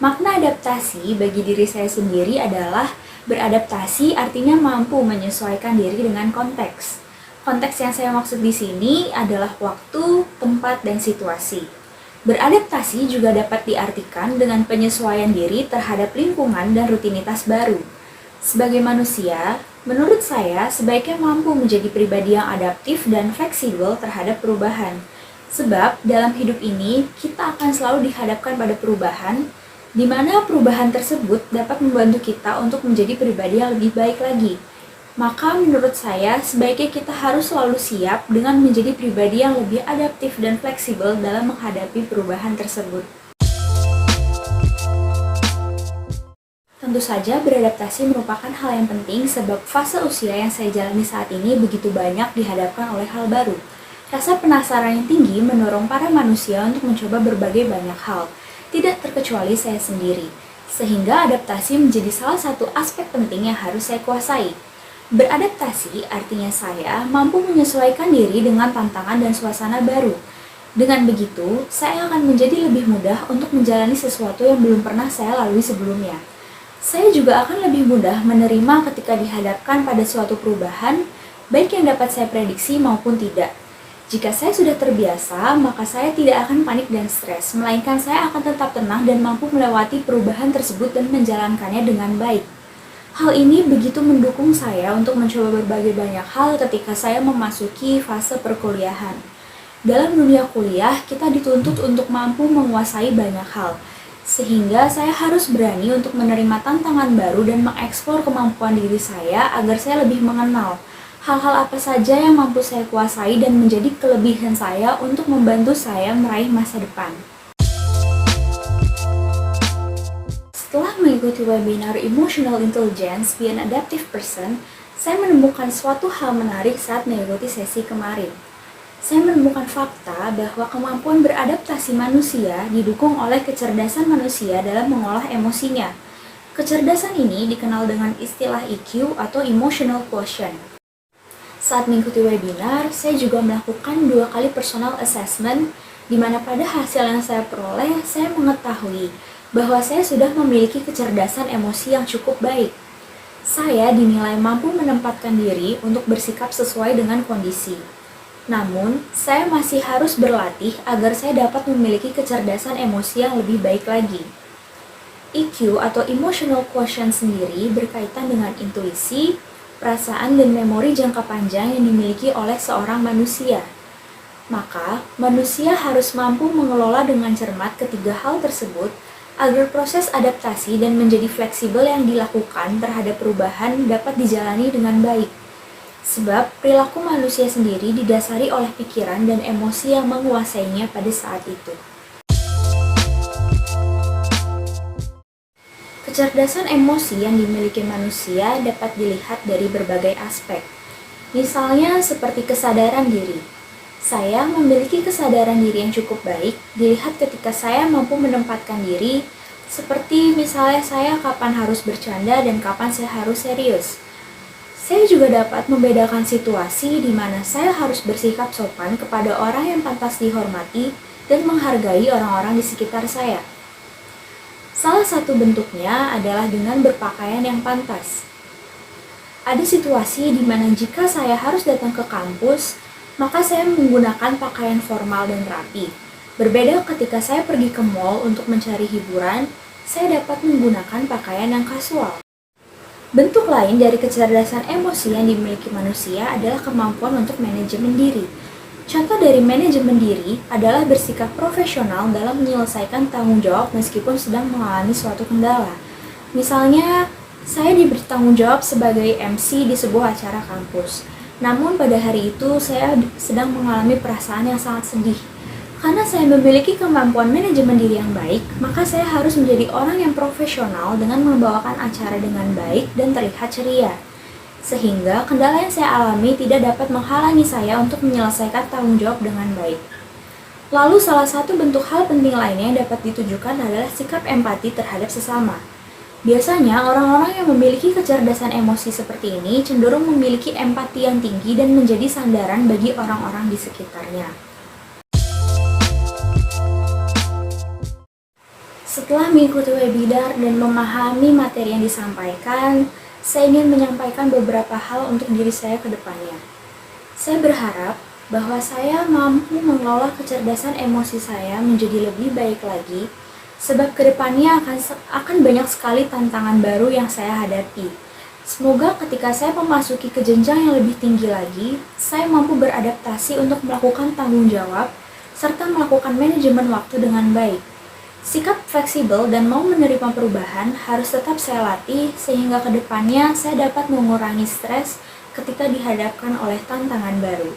Makna adaptasi bagi diri saya sendiri adalah beradaptasi artinya mampu menyesuaikan diri dengan konteks. Konteks yang saya maksud di sini adalah waktu, tempat, dan situasi. Beradaptasi juga dapat diartikan dengan penyesuaian diri terhadap lingkungan dan rutinitas baru. Sebagai manusia, menurut saya sebaiknya mampu menjadi pribadi yang adaptif dan fleksibel terhadap perubahan. Sebab dalam hidup ini kita akan selalu dihadapkan pada perubahan, di mana perubahan tersebut dapat membantu kita untuk menjadi pribadi yang lebih baik lagi. Maka menurut saya, sebaiknya kita harus selalu siap dengan menjadi pribadi yang lebih adaptif dan fleksibel dalam menghadapi perubahan tersebut. Tentu saja beradaptasi merupakan hal yang penting sebab fase usia yang saya jalani saat ini begitu banyak dihadapkan oleh hal baru. Rasa penasaran yang tinggi mendorong para manusia untuk mencoba berbagai banyak hal, tidak terkecuali saya sendiri, sehingga adaptasi menjadi salah satu aspek penting yang harus saya kuasai. Beradaptasi artinya saya mampu menyesuaikan diri dengan tantangan dan suasana baru. Dengan begitu, saya akan menjadi lebih mudah untuk menjalani sesuatu yang belum pernah saya lalui sebelumnya. Saya juga akan lebih mudah menerima ketika dihadapkan pada suatu perubahan, baik yang dapat saya prediksi maupun tidak. Jika saya sudah terbiasa, maka saya tidak akan panik dan stres, melainkan saya akan tetap tenang dan mampu melewati perubahan tersebut dan menjalankannya dengan baik. Hal ini begitu mendukung saya untuk mencoba berbagai banyak hal ketika saya memasuki fase perkuliahan. Dalam dunia kuliah, kita dituntut untuk mampu menguasai banyak hal, sehingga saya harus berani untuk menerima tantangan baru dan mengeksplor kemampuan diri saya agar saya lebih mengenal hal-hal apa saja yang mampu saya kuasai dan menjadi kelebihan saya untuk membantu saya meraih masa depan. Setelah mengikuti webinar Emotional Intelligence Be an Adaptive Person, saya menemukan suatu hal menarik saat mengikuti sesi kemarin. Saya menemukan fakta bahwa kemampuan beradaptasi manusia didukung oleh kecerdasan manusia dalam mengolah emosinya. Kecerdasan ini dikenal dengan istilah EQ atau Emotional Quotient. Saat mengikuti webinar, saya juga melakukan 2 kali personal assessment, di mana pada hasil yang saya peroleh, saya mengetahui bahwa saya sudah memiliki kecerdasan emosi yang cukup baik. Saya dinilai mampu menempatkan diri untuk bersikap sesuai dengan kondisi. Namun, saya masih harus berlatih agar saya dapat memiliki kecerdasan emosi yang lebih baik lagi. EQ atau Emotional Quotient sendiri berkaitan dengan intuisi, perasaan dan memori jangka panjang yang dimiliki oleh seorang manusia. Maka, manusia harus mampu mengelola dengan cermat ketiga hal tersebut agar proses adaptasi dan menjadi fleksibel yang dilakukan terhadap perubahan dapat dijalani dengan baik. Sebab, perilaku manusia sendiri didasari oleh pikiran dan emosi yang menguasainya pada saat itu. Kecerdasan emosi yang dimiliki manusia dapat dilihat dari berbagai aspek. Misalnya seperti kesadaran diri. Saya memiliki kesadaran diri yang cukup baik dilihat ketika saya mampu menempatkan diri, seperti misalnya saya kapan harus bercanda dan kapan saya harus serius. Saya juga dapat membedakan situasi di mana saya harus bersikap sopan kepada orang yang pantas dihormati dan menghargai orang-orang di sekitar saya. Salah satu bentuknya adalah dengan berpakaian yang pantas. Ada situasi di mana jika saya harus datang ke kampus, maka saya menggunakan pakaian formal dan rapi. Berbeda ketika saya pergi ke mall untuk mencari hiburan, saya dapat menggunakan pakaian yang kasual. Bentuk lain dari kecerdasan emosi yang dimiliki manusia adalah kemampuan untuk manajemen diri. Contoh dari manajemen diri adalah bersikap profesional dalam menyelesaikan tanggung jawab meskipun sedang mengalami suatu kendala. Misalnya, saya diberi tanggung jawab sebagai MC di sebuah acara kampus. Namun pada hari itu saya sedang mengalami perasaan yang sangat sedih. Karena saya memiliki kemampuan manajemen diri yang baik, maka saya harus menjadi orang yang profesional dengan membawakan acara dengan baik dan terlihat ceria. Sehingga kendala yang saya alami tidak dapat menghalangi saya untuk menyelesaikan tanggung jawab dengan baik. Lalu salah satu bentuk hal penting lainnya yang dapat ditujukan adalah sikap empati terhadap sesama. Biasanya orang-orang yang memiliki kecerdasan emosi seperti ini cenderung memiliki empati yang tinggi dan menjadi sandaran bagi orang-orang di sekitarnya. Setelah mengikuti webinar dan memahami materi yang disampaikan, saya ingin menyampaikan beberapa hal untuk diri saya ke depannya. Saya berharap bahwa saya mampu mengelola kecerdasan emosi saya menjadi lebih baik lagi, sebab kedepannya akan banyak sekali tantangan baru yang saya hadapi. Semoga ketika saya memasuki ke jenjang yang lebih tinggi lagi, saya mampu beradaptasi untuk melakukan tanggung jawab, serta melakukan manajemen waktu dengan baik. Sikap fleksibel dan mau menerima perubahan harus tetap saya latih sehingga kedepannya saya dapat mengurangi stres ketika dihadapkan oleh tantangan baru.